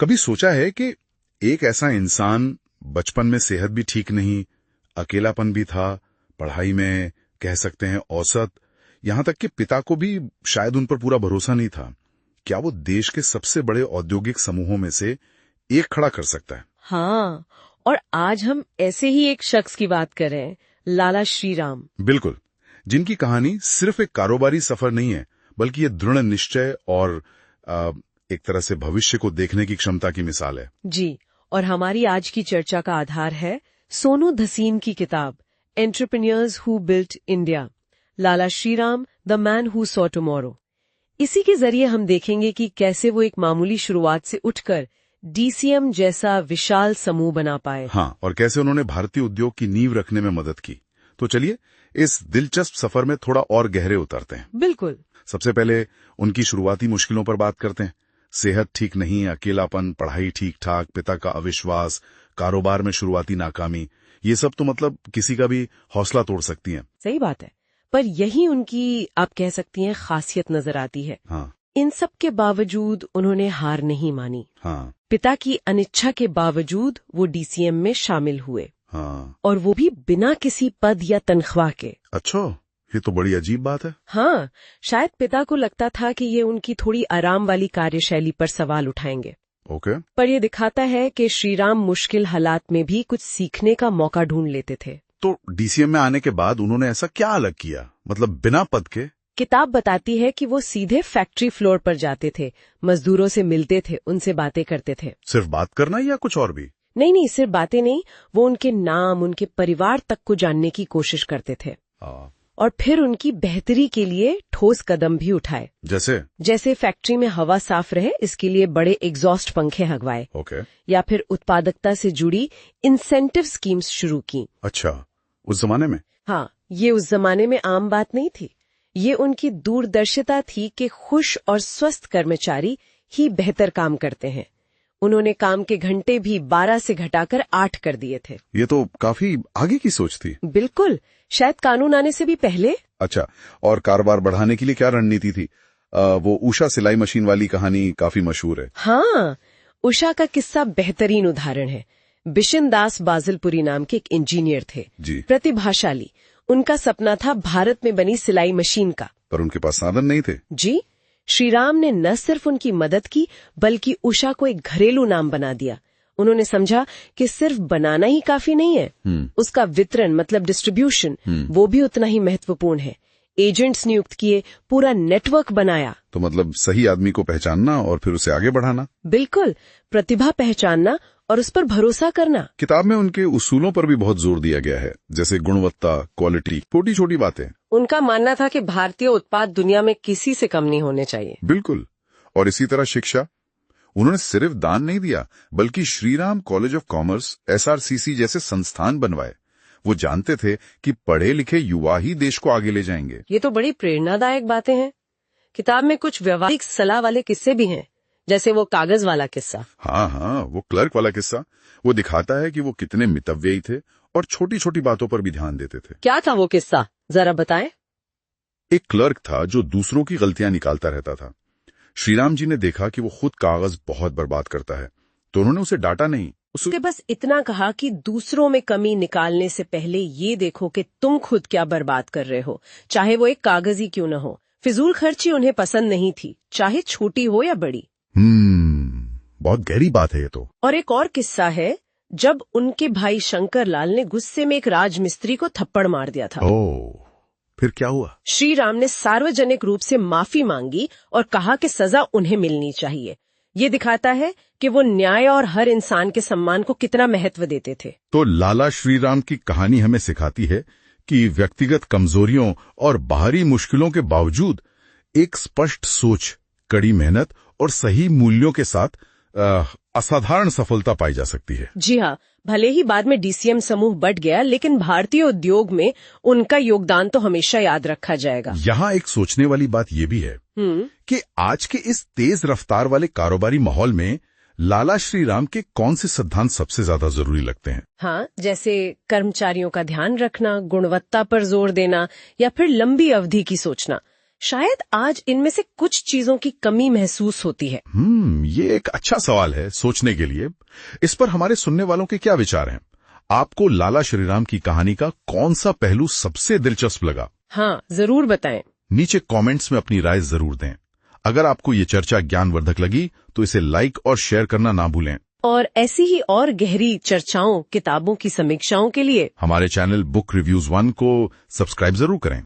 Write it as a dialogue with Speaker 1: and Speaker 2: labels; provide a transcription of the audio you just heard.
Speaker 1: कभी सोचा है कि एक ऐसा इंसान बचपन में सेहत भी ठीक नहीं, अकेलापन भी था, पढ़ाई में कह सकते हैं औसत, यहां तक कि पिता को भी शायद उन पर पूरा भरोसा नहीं था। क्या वो देश के सबसे बड़े औद्योगिक समूहों में से एक खड़ा कर सकता है?
Speaker 2: हाँ, और आज हम ऐसे ही एक शख्स की बात कर रहे हैं, लाला श्रीराम।
Speaker 1: बिल्कुल, जिनकी कहानी सिर्फ एक कारोबारी सफर नहीं है, बल्कि ये दृढ़ निश्चय और एक तरह से भविष्य को देखने की क्षमता की मिसाल है।
Speaker 2: जी, और हमारी आज की चर्चा का आधार है सोनू धसीन की किताब entrepreneurs who built India, Lala Shriram the man who saw tomorrow. इसी के जरिए हम देखेंगे कि कैसे वो एक मामूली शुरुआत से उठकर डीसीएम जैसा विशाल समूह बना पाए।
Speaker 1: हाँ, और कैसे उन्होंने भारतीय उद्योग की नींव रखने में मदद की। तो चलिए इस दिलचस्प सफर में थोड़ा और गहरे उतरते हैं।
Speaker 2: बिल्कुल।
Speaker 1: सबसे पहले उनकी शुरुआती मुश्किलों पर बात करते हैं। सेहत ठीक नहीं, अकेलापन, पढ़ाई ठीक ठाक, पिता का अविश्वास, कारोबार में शुरुआती नाकामी, ये सब तो मतलब किसी का भी हौसला तोड़ सकती हैं।
Speaker 2: सही बात है, पर यही उनकी आप कह सकती हैं खासियत नजर आती है।
Speaker 1: हाँ,
Speaker 2: इन सब के बावजूद उन्होंने हार नहीं मानी।
Speaker 1: हाँ,
Speaker 2: पिता की अनिच्छा के बावजूद वो डीसीएम में शामिल हुए।
Speaker 1: हाँ।
Speaker 2: और वो भी बिना किसी पद या तनख्वाह के।
Speaker 1: अच्छा, ये तो बड़ी अजीब बात है।
Speaker 2: हाँ, शायद पिता को लगता था कि ये उनकी थोड़ी आराम वाली कार्यशैली पर सवाल उठाएंगे।
Speaker 1: ओके।
Speaker 2: पर ये दिखाता है कि श्रीराम मुश्किल हालात में भी कुछ सीखने का मौका ढूंढ लेते थे।
Speaker 1: तो डीसीएम में आने के बाद उन्होंने ऐसा क्या अलग किया, मतलब बिना पद के?
Speaker 2: किताब बताती है कि वो सीधे फैक्ट्री फ्लोर पर जाते थे, मजदूरों से मिलते थे, उनसे बातें करते थे।
Speaker 1: सिर्फ बात करना या कुछ और भी?
Speaker 2: नहीं, सिर्फ बातें नहीं, वो उनके नाम, उनके परिवार तक को जानने की कोशिश करते थे। और फिर उनकी बेहतरी के लिए ठोस कदम भी उठाए। जैसे फैक्ट्री में हवा साफ रहे, इसके लिए बड़े एग्जॉस्ट पंखे हगवाए।
Speaker 1: ओके।
Speaker 2: या फिर उत्पादकता से जुड़ी इंसेंटिव स्कीम्स शुरू की।
Speaker 1: अच्छा, उस जमाने में?
Speaker 2: हाँ, ये उस जमाने में आम बात नहीं थी। ये उनकी दूरदर्शिता थी कि खुश और स्वस्थ कर्मचारी ही बेहतर काम करते हैं। उन्होंने काम के घंटे भी 12 से घटाकर 8 कर दिए थे।
Speaker 1: ये तो काफी आगे की सोच थी।
Speaker 2: बिल्कुल, शायद कानून आने से भी पहले।
Speaker 1: अच्छा, और कारोबार बढ़ाने के लिए क्या रणनीति थी? वो उषा सिलाई मशीन वाली कहानी काफी मशहूर है।
Speaker 2: हाँ, उषा का किस्सा बेहतरीन उदाहरण है। बिशन दास बाजलपुरी नाम के एक इंजीनियर थे
Speaker 1: जी।
Speaker 2: प्रतिभाशाली। उनका सपना था भारत में बनी सिलाई मशीन का,
Speaker 1: पर उनके पास साधन नहीं थे।
Speaker 2: जी। श्रीराम ने न सिर्फ उनकी मदद की, बल्कि उषा को एक घरेलू नाम बना दिया। उन्होंने समझा कि सिर्फ बनाना ही काफी नहीं है, उसका वितरण मतलब डिस्ट्रीब्यूशन वो भी उतना ही महत्वपूर्ण है। एजेंट्स नियुक्त किए, पूरा नेटवर्क बनाया।
Speaker 1: तो मतलब सही आदमी को पहचानना और फिर उसे आगे बढ़ाना।
Speaker 2: बिल्कुल, प्रतिभा पहचानना और उस पर भरोसा करना।
Speaker 1: किताब में उनके उसूलों पर भी बहुत जोर दिया गया है, जैसे गुणवत्ता, क्वालिटी, छोटी छोटी बातें।
Speaker 2: उनका मानना था कि भारतीय उत्पाद दुनिया में किसी से कम नहीं होने चाहिए।
Speaker 1: बिल्कुल। और इसी तरह शिक्षा, उन्होंने सिर्फ दान नहीं दिया, बल्कि Shriram college of commerce, SRCC जैसे संस्थान बनवाए। वो जानते थे कि पढ़े लिखे युवा ही देश को आगे ले जाएंगे।
Speaker 2: ये तो बड़ी प्रेरणादायक बातें हैं। किताब में कुछ व्यवहारिक सलाह वाले किस्से भी हैं, जैसे वो कागज वाला किस्सा।
Speaker 1: हाँ, वो क्लर्क वाला किस्सा, वो दिखाता है कि वो कितने मितव्ययी थे और छोटी छोटी बातों पर भी ध्यान देते थे।
Speaker 2: क्या था वो किस्सा, जरा बताएं।
Speaker 1: एक क्लर्क था जो दूसरों की गलतियां निकालता रहता था। श्रीराम जी ने देखा कि वो खुद कागज बहुत बर्बाद करता है, तो उन्होंने उसे डांटा नहीं,
Speaker 2: उसने बस इतना कहा कि दूसरों में कमी निकालने से पहले ये देखो कि तुम खुद क्या बर्बाद कर रहे हो, चाहे वो एक कागज ही क्यों न हो। फिजूल खर्ची उन्हें पसंद नहीं थी, चाहे छोटी हो या बड़ी।
Speaker 1: बहुत गहरी बात है ये तो।
Speaker 2: और एक और किस्सा है, जब उनके भाई शंकर लाल ने गुस्से में एक राजमिस्त्री को थप्पड़ मार दिया था।
Speaker 1: फिर क्या हुआ?
Speaker 2: श्रीराम ने सार्वजनिक रूप से माफी मांगी और कहा कि सजा उन्हें मिलनी चाहिए। ये दिखाता है कि वो न्याय और हर इंसान के सम्मान को कितना महत्व देते थे।
Speaker 1: तो लाला श्रीराम की कहानी हमें सिखाती है कि व्यक्तिगत कमजोरियों और बाहरी मुश्किलों के बावजूद एक स्पष्ट सोच, कड़ी मेहनत और सही मूल्यों के साथ असाधारण सफलता पाई जा सकती है।
Speaker 2: जी हाँ, भले ही बाद में डीसीएम समूह बढ़ गया, लेकिन भारतीय उद्योग में उनका योगदान तो हमेशा याद रखा जाएगा।
Speaker 1: यहाँ एक सोचने वाली बात ये भी है कि आज के इस तेज रफ्तार वाले कारोबारी माहौल में लाला श्रीराम के कौन से सिद्धांत सबसे ज्यादा जरूरी लगते हैं?
Speaker 2: हाँ, जैसे कर्मचारियों का ध्यान रखना, गुणवत्ता पर जोर देना, या फिर लंबी अवधि की सोचना। शायद आज इनमें से कुछ चीजों की कमी महसूस होती है।
Speaker 1: ये एक अच्छा सवाल है सोचने के लिए। इस पर हमारे सुनने वालों के क्या विचार हैं? आपको लाला श्रीराम की कहानी का कौन सा पहलू सबसे दिलचस्प लगा?
Speaker 2: हाँ, जरूर बताएं।
Speaker 1: नीचे कमेंट्स में अपनी राय जरूर दें। अगर आपको ये चर्चा ज्ञानवर्धक लगी तो इसे लाइक और शेयर करना ना भूलें।
Speaker 2: और ऐसी ही और गहरी चर्चाओं, किताबों की समीक्षाओं के लिए
Speaker 1: हमारे चैनल बुक रिव्यूज 1 को सब्सक्राइब जरूर करें।